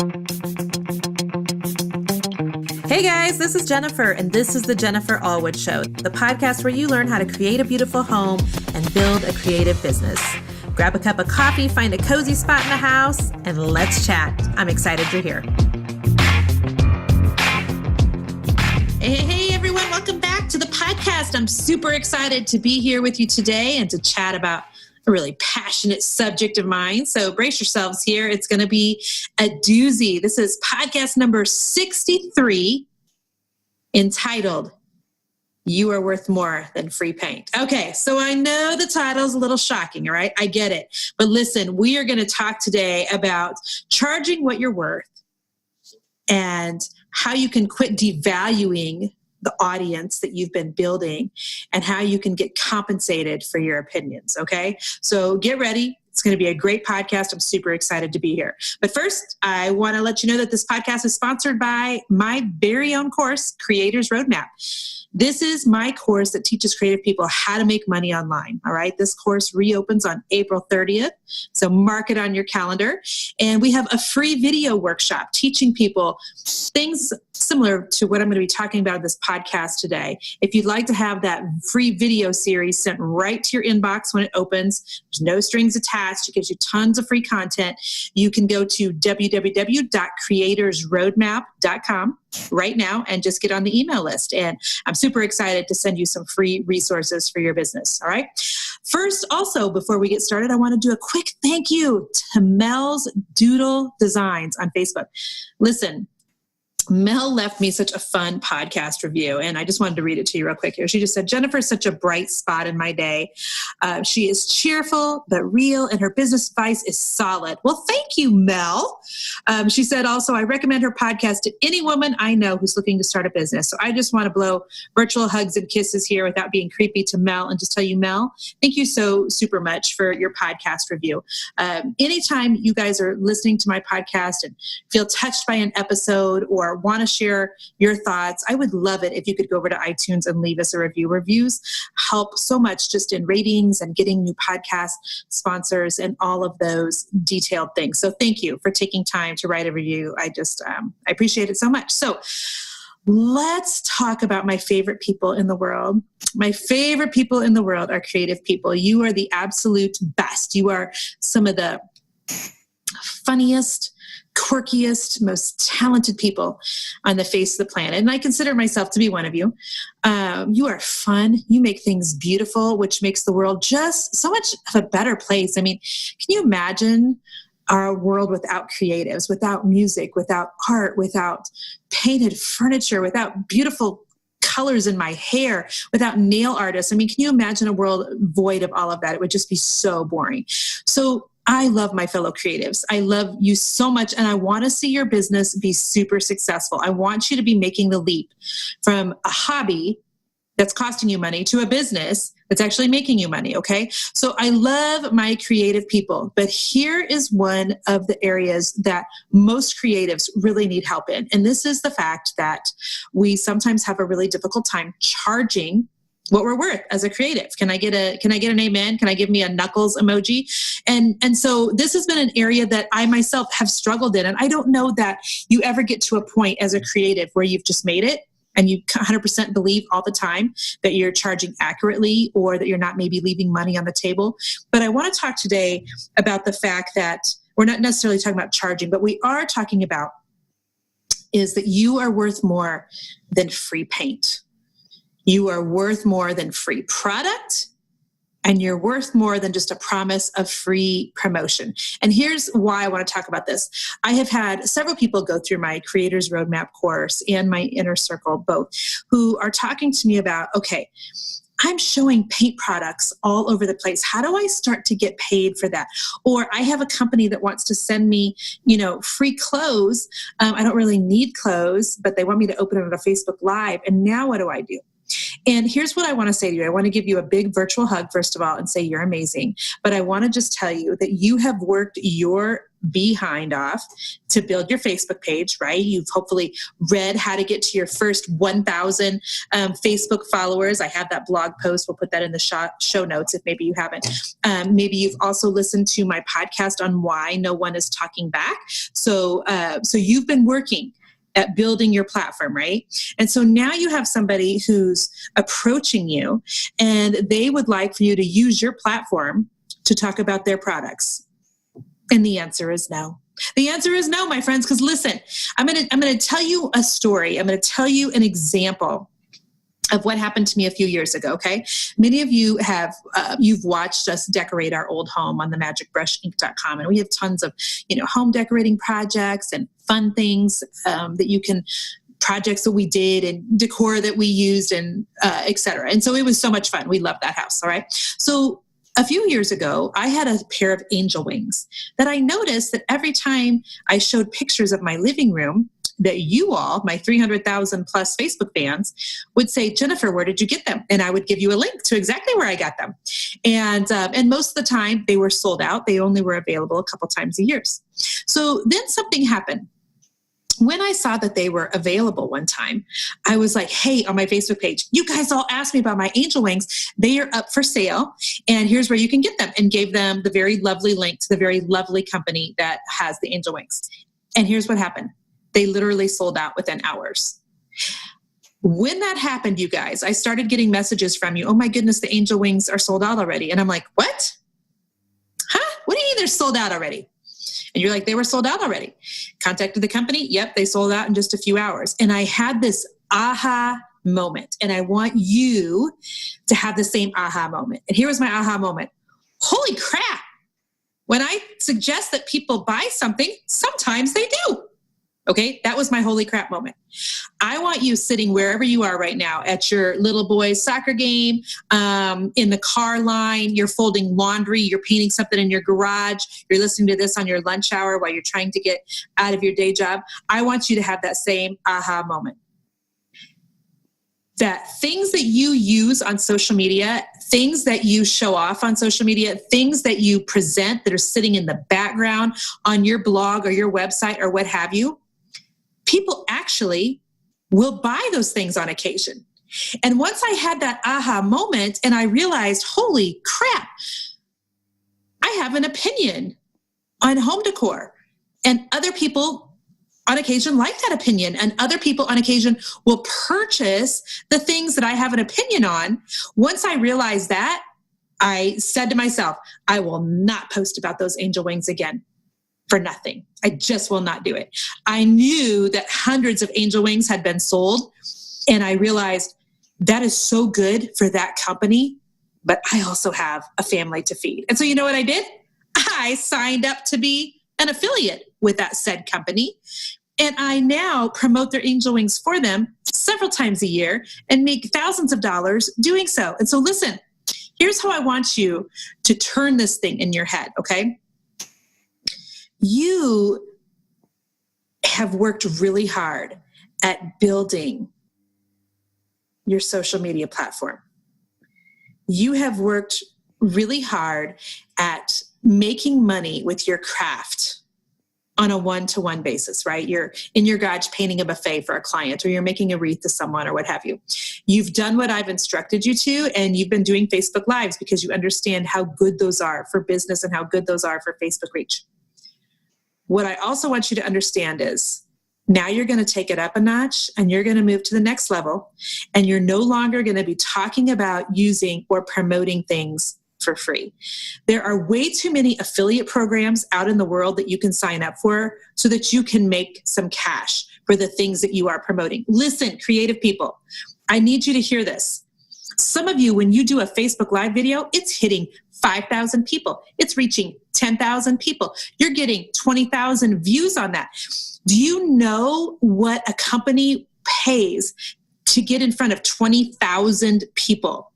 Hey guys, this is Jennifer, and this is the Jennifer Allwood Show, the podcast where you learn how to create a beautiful home and build a creative business. Grab a cup of coffee, find a cozy spot in the house, and let's chat. I'm excited you're here. Hey everyone, welcome back to the podcast. I'm super excited to be here with you today and to chat about a really passionate subject of mine. So brace yourselves here. It's going to be a doozy. This is podcast number 63, entitled, You Are Worth More Than Free Paint. Okay, so I know the title is a little shocking, all right? I get it. But listen, we are going to talk today about charging what you're worth and how you can quit devaluing the audience that you've been building and how you can get compensated for your opinions, okay? So get ready. It's going to be a great podcast. I'm super excited to be here. But first, I want to let you know that this podcast is sponsored by my very own course, Creators Roadmap. This is my course that teaches creative people how to make money online, all right? This course reopens on April 30th, so mark it on your calendar. And we have a free video workshop teaching people things similar to what I'm going to be talking about in this podcast today. If you'd like to have that free video series sent right to your inbox when it opens, there's no strings attached. It gives you tons of free content. You can go to www.creatorsroadmap.com right now and just get on the email list. And I'm super excited to send you some free resources for your business. All right. First, also, before we get started, I want to do a quick thank you to Mel's Doodle Designs on Facebook. Listen, Mel left me such a fun podcast review, and I just wanted to read it to you real quick here. She just said, Jennifer is such a bright spot in my day. She is cheerful but real, and her business advice is solid. Well, thank you, Mel. She said also, I recommend her podcast to any woman I know who's looking to start a business. So I just want to blow virtual hugs and kisses here without being creepy to Mel and just tell you, Mel, thank you so super much for your podcast review. Anytime you guys are listening to my podcast and feel touched by an episode or want to share your thoughts, I would love it if you could go over to iTunes and leave us a review. Reviews help so much just in ratings and getting new podcast sponsors and all of those detailed things. So thank you for taking time to write a review. I appreciate it so much. So let's talk about my favorite people in the world. My favorite people in the world are creative people. You are the absolute best. You are some of the funniest, quirkiest, most talented people on the face of the planet. And I consider myself to be one of you. You are fun. You make things beautiful, which makes the world just so much of a better place. I mean, can you imagine our world without creatives, without music, without art, without painted furniture, without beautiful colors in my hair, without nail artists? I mean, can you imagine a world void of all of that? It would just be so boring. So I love my fellow creatives. I love you so much, and I want to see your business be super successful. I want you to be making the leap from a hobby that's costing you money to a business that's actually making you money, okay? So I love my creative people, but here is one of the areas that most creatives really need help in, and this is the fact that we sometimes have a really difficult time charging what we're worth as a creative. Can I get an amen? Can I give me a knuckles emoji? And so this has been an area that I myself have struggled in. And I don't know that you ever get to a point as a creative where you've just made it and you 100% believe all the time that you're charging accurately or that you're not maybe leaving money on the table. But I want to talk today about the fact that we're not necessarily talking about charging, but we are talking about is that you are worth more than free paint. You are worth more than free product, and you're worth more than just a promise of free promotion. And here's why I want to talk about this. I have had several people go through my Creators Roadmap course and my Inner Circle, both, who are talking to me about, okay, I'm showing paint products all over the place. How do I start to get paid for that? Or I have a company that wants to send me, free clothes. I don't really need clothes, but they want me to open it on a Facebook Live. And now what do I do? And here's what I want to say to you. I want to give you a big virtual hug, first of all, and say you're amazing. But I want to just tell you that you have worked your behind off to build your Facebook page, right? You've hopefully read how to get to your first 1,000 Facebook followers. I have that blog post. We'll put that in the show notes if maybe you haven't. Maybe you've also listened to my podcast on why no one is talking back. So you've been working at building your platform, right? And so now you have somebody who's approaching you and they would like for you to use your platform to talk about their products. And the answer is no. The answer is no, my friends, because listen, I'm going to tell you a story. I'm going to tell you an example of what happened to me a few years ago, okay? Many of you have, you've watched us decorate our old home on the magicbrushinc.com, and we have tons of, home decorating projects and fun things that you can, projects that we did and decor that we used and et cetera. And so it was so much fun. We loved that house, all right? So a few years ago, I had a pair of angel wings that I noticed that every time I showed pictures of my living room, that you all, my 300,000 plus Facebook fans, would say, Jennifer, where did you get them? And I would give you a link to exactly where I got them. And most of the time they were sold out. They only were available a couple times a year. So then something happened. When I saw that they were available one time, I was like, hey, on my Facebook page, you guys all asked me about my angel wings. They are up for sale. And here's where you can get them, and gave them the very lovely link to the very lovely company that has the angel wings. And here's what happened. They literally sold out within hours. When that happened, you guys, I started getting messages from you. Oh my goodness, the angel wings are sold out already. And I'm like, what? Huh? What do you mean they're sold out already? And you're like, they were sold out already. Contacted the company. Yep, they sold out in just a few hours. And I had this aha moment. And I want you to have the same aha moment. And here was my aha moment. Holy crap. When I suggest that people buy something, sometimes they do. Okay, that was my holy crap moment. I want you sitting wherever you are right now, at your little boy's soccer game, in the car line, you're folding laundry, you're painting something in your garage, you're listening to this on your lunch hour while you're trying to get out of your day job. I want you to have that same aha moment. That things that you use on social media, things that you show off on social media, things that you present that are sitting in the background on your blog or your website or what have you, people actually will buy those things on occasion. And once I had that aha moment and I realized, holy crap, I have an opinion on home decor, and other people on occasion like that opinion, and other people on occasion will purchase the things that I have an opinion on. Once I realized that, I said to myself, I will not post about those angel wings again. For nothing. I just will not do it. I knew that hundreds of angel wings had been sold, and I realized that is so good for that company, but I also have a family to feed. And so you know what I did? I signed up to be an affiliate with that said company, and I now promote their angel wings for them several times a year and make thousands of dollars doing so. And so listen, here's how I want you to turn this thing in your head, okay? You have worked really hard at building your social media platform. You have worked really hard at making money with your craft on a one-to-one basis, right? You're in your garage painting a buffet for a client, or you're making a wreath to someone, or what have you. You've done what I've instructed you to, and you've been doing Facebook Lives because you understand how good those are for business and how good those are for Facebook reach. What I also want you to understand is now you're going to take it up a notch, and you're going to move to the next level, and you're no longer going to be talking about using or promoting things for free. There are way too many affiliate programs out in the world that you can sign up for so that you can make some cash for the things that you are promoting. Listen, creative people, I need you to hear this. Some of you, when you do a Facebook Live video, it's hitting 5,000 people. It's reaching 10,000 people. You're getting 20,000 views on that. Do you know what a company pays to get in front of 20,000 people?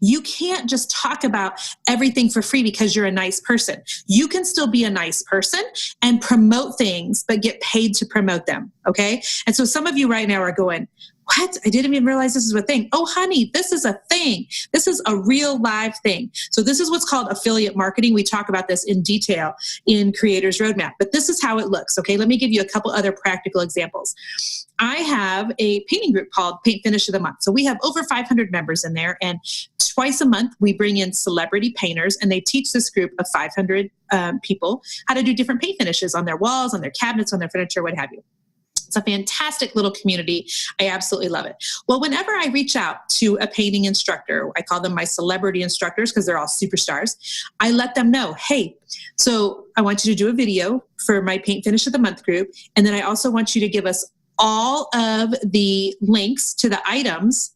You can't just talk about everything for free because you're a nice person. You can still be a nice person and promote things, but get paid to promote them, okay? And so some of you right now are going, what? I didn't even realize this is a thing. Oh, honey, this is a thing. This is a real live thing. So this is what's called affiliate marketing. We talk about this in detail in Creators Roadmap, but this is how it looks. Okay, let me give you a couple other practical examples. I have a painting group called Paint Finish of the Month. So we have over 500 members in there, and twice a month we bring in celebrity painters, and they teach this group of 500 people how to do different paint finishes on their walls, on their cabinets, on their furniture, what have you. It's a fantastic little community. I absolutely love it. Well, whenever I reach out to a painting instructor, I call them my celebrity instructors because they're all superstars. I let them know, hey, so I want you to do a video for my Paint Finish of the Month group. And then I also want you to give us all of the links to the items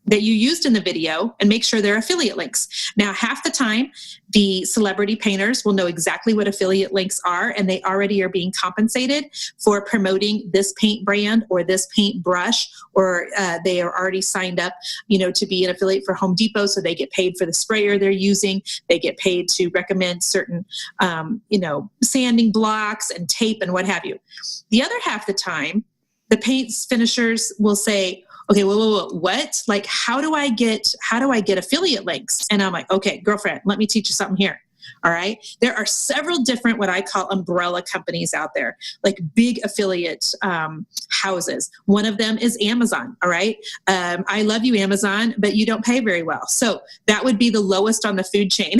that you used in the video and make sure they're affiliate links. Now, half the time, the celebrity painters will know exactly what affiliate links are, and they already are being compensated for promoting this paint brand or this paint brush, or they are already signed up, to be an affiliate for Home Depot, so they get paid for the sprayer they're using. They get paid to recommend certain, sanding blocks and tape and what have you. The other half the time, the paint finishers will say, okay, what? Like, how do I get affiliate links? And I'm like, okay, girlfriend, let me teach you something here. All right. There are several different, what I call umbrella companies out there, like big affiliate houses. One of them is Amazon. All right. I love you, Amazon, but you don't pay very well. So that would be the lowest on the food chain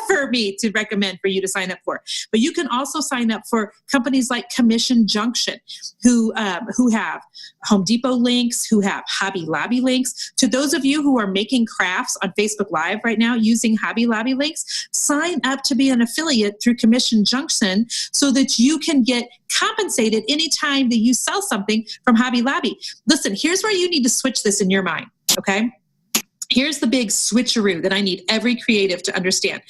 for me to recommend for you to sign up for. But you can also sign up for companies like Commission Junction, who have Home Depot links, who have Hobby Lobby links. To those of you who are making crafts on Facebook Live right now using Hobby Lobby links, sign up to be an affiliate through Commission Junction so that you can get compensated anytime that you sell something from Hobby Lobby. Listen, here's where you need to switch this in your mind, okay? Here's the big switcheroo that I need every creative to understand.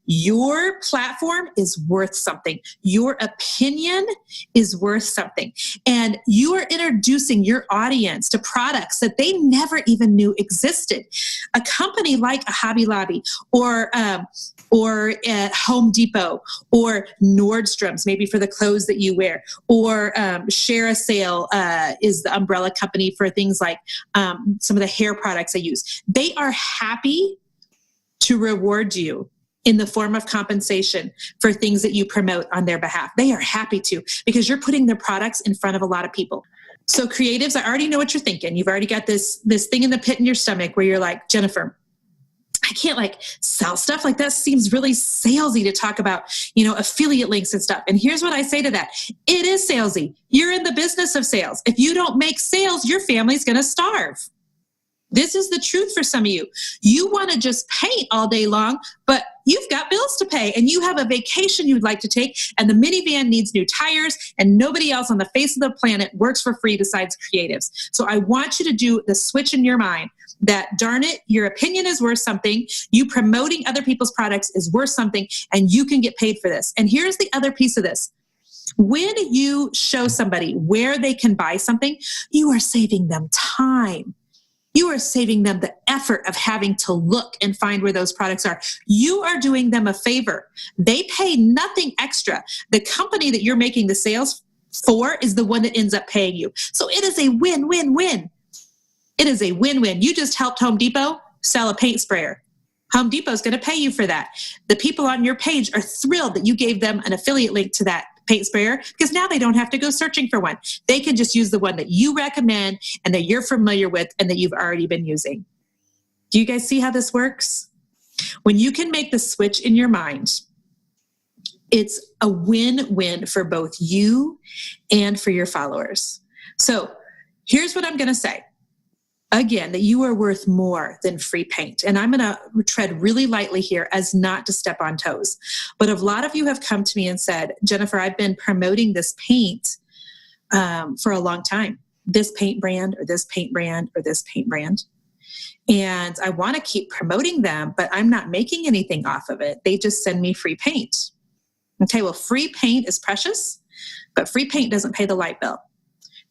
Your platform is worth something. Your opinion is worth something. And you are introducing your audience to products that they never even knew existed. A company like a Hobby Lobby or at Home Depot or Nordstrom's, maybe for the clothes that you wear, or Share a Sale is the umbrella company for things like some of the hair products I use. They are happy to reward you in the form of compensation for things that you promote on their behalf. They are happy to, because you're putting their products in front of a lot of people. So creatives, I already know what you're thinking. You've already got this thing in the pit in your stomach where you're like, Jennifer, I can't sell stuff like that. Seems really salesy to talk about, affiliate links and stuff. And here's what I say to that. It is salesy. You're in the business of sales. If you don't make sales, your family's going to starve. This is the truth for some of you. You want to just paint all day long, but you've got bills to pay and you have a vacation you'd like to take, and the minivan needs new tires, and nobody else on the face of the planet works for free besides creatives. So I want you to do the switch in your mind that, darn it, your opinion is worth something. You promoting other people's products is worth something, and you can get paid for this. And here's the other piece of this. When you show somebody where they can buy something, you are saving them time. You are saving them the effort of having to look and find where those products are. You are doing them a favor. They pay nothing extra. The company that you're making the sales for is the one that ends up paying you. So it is a win-win-win. It is a win-win. You just helped Home Depot sell a paint sprayer. Home Depot is going to pay you for that. The people on your page are thrilled that you gave them an affiliate link to that paint sprayer, because now they don't have to go searching for one. They can just use the one that you recommend and that you're familiar with and that you've already been using. Do you guys see how this works? When you can make the switch in your mind, it's a win-win for both you and for your followers. So here's what I'm going to say. Again, that you are worth more than free paint. And I'm going to tread really lightly here as not to step on toes. But a lot of you have come to me and said, Jennifer, I've been promoting this paint for a long time. This paint brand or this paint brand or this paint brand. And I want to keep promoting them, but I'm not making anything off of it. They just send me free paint. Okay, well, free paint is precious, but free paint doesn't pay the light bill.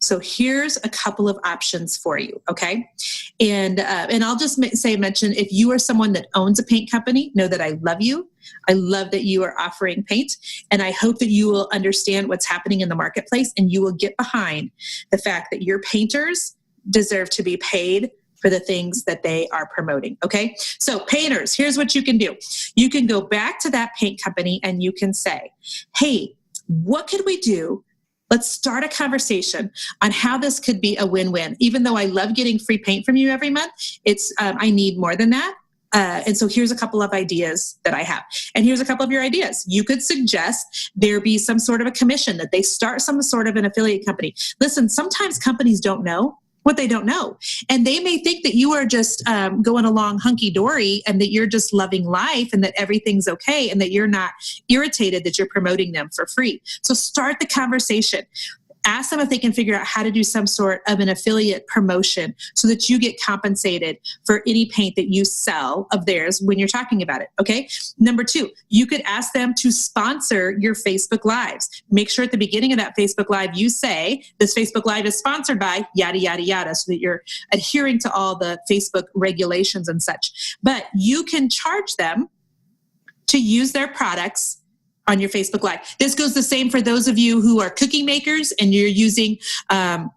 So here's a couple of options for you, okay? And I'll just mention, if you are someone that owns a paint company, know that I love you. I love that you are offering paint, and I hope that you will understand what's happening in the marketplace, and you will get behind the fact that your painters deserve to be paid for the things that they are promoting. Okay. So painters, here's what you can do. You can go back to that paint company and you can say, hey, what could we do? Let's start a conversation on how this could be a win-win. Even though I love getting free paint from you every month, I need more than that. And so here's a couple of ideas that I have. And here's a couple of your ideas. You could suggest there be some sort of a commission, that they start some sort of an affiliate company. Listen, sometimes companies don't know what they don't know. And they may think that you are just going along hunky-dory and that you're just loving life and that everything's okay and that you're not irritated that you're promoting them for free. So start the conversation. Ask them if they can figure out how to do some sort of an affiliate promotion so that you get compensated for any paint that you sell of theirs when you're talking about it, okay? Number 2, you could ask them to sponsor your Facebook Lives. Make sure at the beginning of that Facebook Live you say, this Facebook Live is sponsored by yada, yada, yada, so that you're adhering to all the Facebook regulations and such. But you can charge them to use their products on your Facebook Live. This goes the same for those of you who are cookie makers and you're using a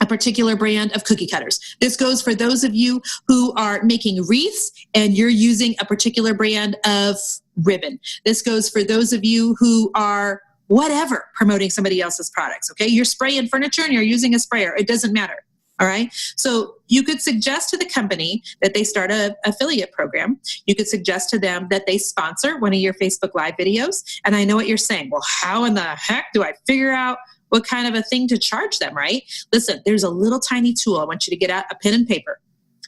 particular brand of cookie cutters. This goes for those of you who are making wreaths and you're using a particular brand of ribbon. This goes for those of you who are whatever, promoting somebody else's products, okay? You're spraying furniture and you're using a sprayer. It doesn't matter. All right. So you could suggest to the company that they start an affiliate program. You could suggest to them that they sponsor one of your Facebook Live videos. And I know what you're saying. Well, how in the heck do I figure out what kind of a thing to charge them, right? Listen, there's a little tiny tool. I want you to get out a pen and paper.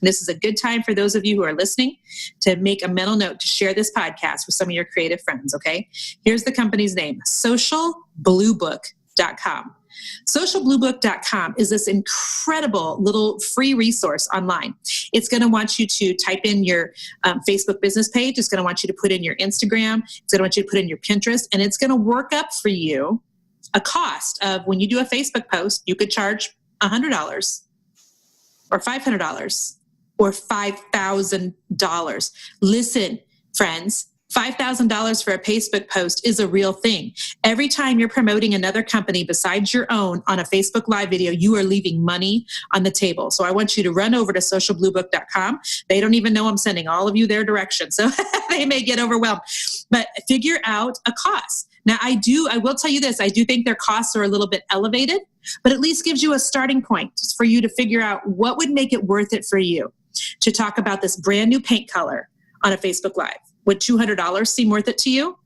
This is a good time for those of you who are listening to make a mental note to share this podcast with some of your creative friends, okay? Here's the company's name, socialbluebook.com. Socialbluebook.com is this incredible little free resource online. It's going to want you to type in your Facebook business page. It's going to want you to put in your Instagram. It's going to want you to put in your Pinterest. And it's going to work up for you a cost of, when you do a Facebook post, you could charge $100 or $500 or $5,000. Listen, friends, $5,000 for a Facebook post is a real thing. Every time you're promoting another company besides your own on a Facebook Live video, you are leaving money on the table. So I want you to run over to socialbluebook.com. They don't even know I'm sending all of you their direction, so they may get overwhelmed. But figure out a cost. Now, I will tell you this, I do think their costs are a little bit elevated, but at least gives you a starting point for you to figure out what would make it worth it for you to talk about this brand new paint color on a Facebook Live. Would $200 seem worth it to you?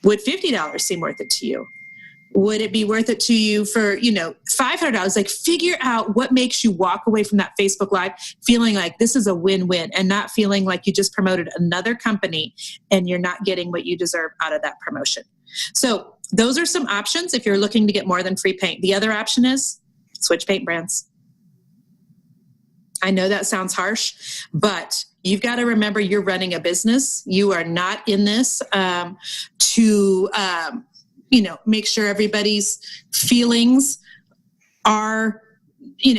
Would $50 seem worth it to you? Would it be worth it to you for, $500? Like, figure out what makes you walk away from that Facebook Live feeling like this is a win-win and not feeling like you just promoted another company and you're not getting what you deserve out of that promotion. So those are some options if you're looking to get more than free paint. The other option is switch paint brands. I know that sounds harsh, but you've got to remember you're running a business. You are not in this to make sure everybody's feelings are,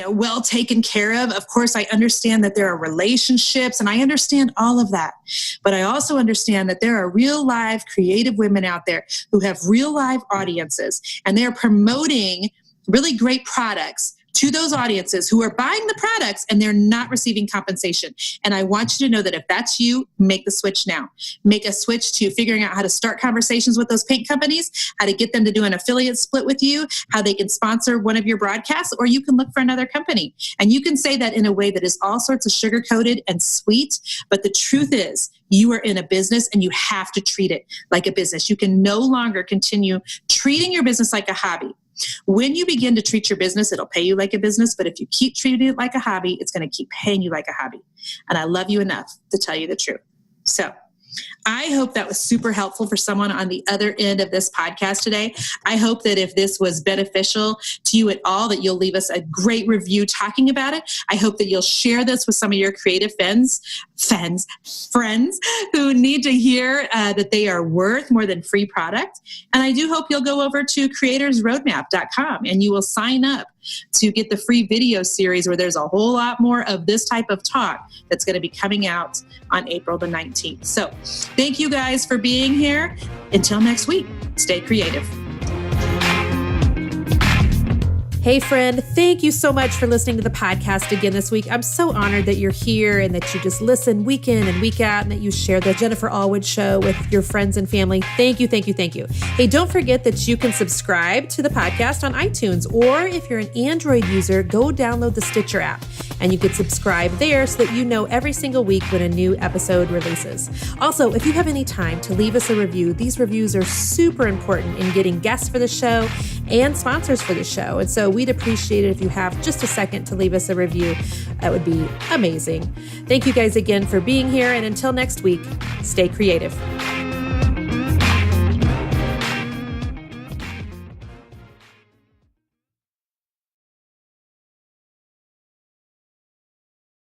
well taken care of. Of course, I understand that there are relationships and I understand all of that. But I also understand that there are real live creative women out there who have real live audiences and they're promoting really great products to those audiences who are buying the products and they're not receiving compensation. And I want you to know that if that's you, make the switch now. Make a switch to figuring out how to start conversations with those paint companies, how to get them to do an affiliate split with you, how they can sponsor one of your broadcasts, or you can look for another company. And you can say that in a way that is all sorts of sugar-coated and sweet. But the truth is, you are in a business and you have to treat it like a business. You can no longer continue treating your business like a hobby. When you begin to treat your business, it'll pay you like a business. But if you keep treating it like a hobby, it's going to keep paying you like a hobby. And I love you enough to tell you the truth. So I hope that was super helpful for someone on the other end of this podcast today. I hope that if this was beneficial to you at all, that you'll leave us a great review talking about it. I hope that you'll share this with some of your creative friends who need to hear that they are worth more than free product. And I do hope you'll go over to creatorsroadmap.com and you will sign up to get the free video series where there's a whole lot more of this type of talk that's going to be coming out on April the 19th. So thank you guys for being here. Until next week, stay creative. Hey friend, thank you so much for listening to the podcast again this week. I'm so honored that you're here and that you just listen week in and week out and that you share the Jennifer Allwood Show with your friends and family. Thank you, thank you, thank you. Hey, don't forget that you can subscribe to the podcast on iTunes, or if you're an Android user, go download the Stitcher app and you can subscribe there so that you know every single week when a new episode releases. Also, if you have any time to leave us a review, these reviews are super important in getting guests for the show and sponsors for the show. And so we'd appreciate it if you have just a second to leave us a review. That would be amazing. Thank you guys again for being here. And until next week, stay creative.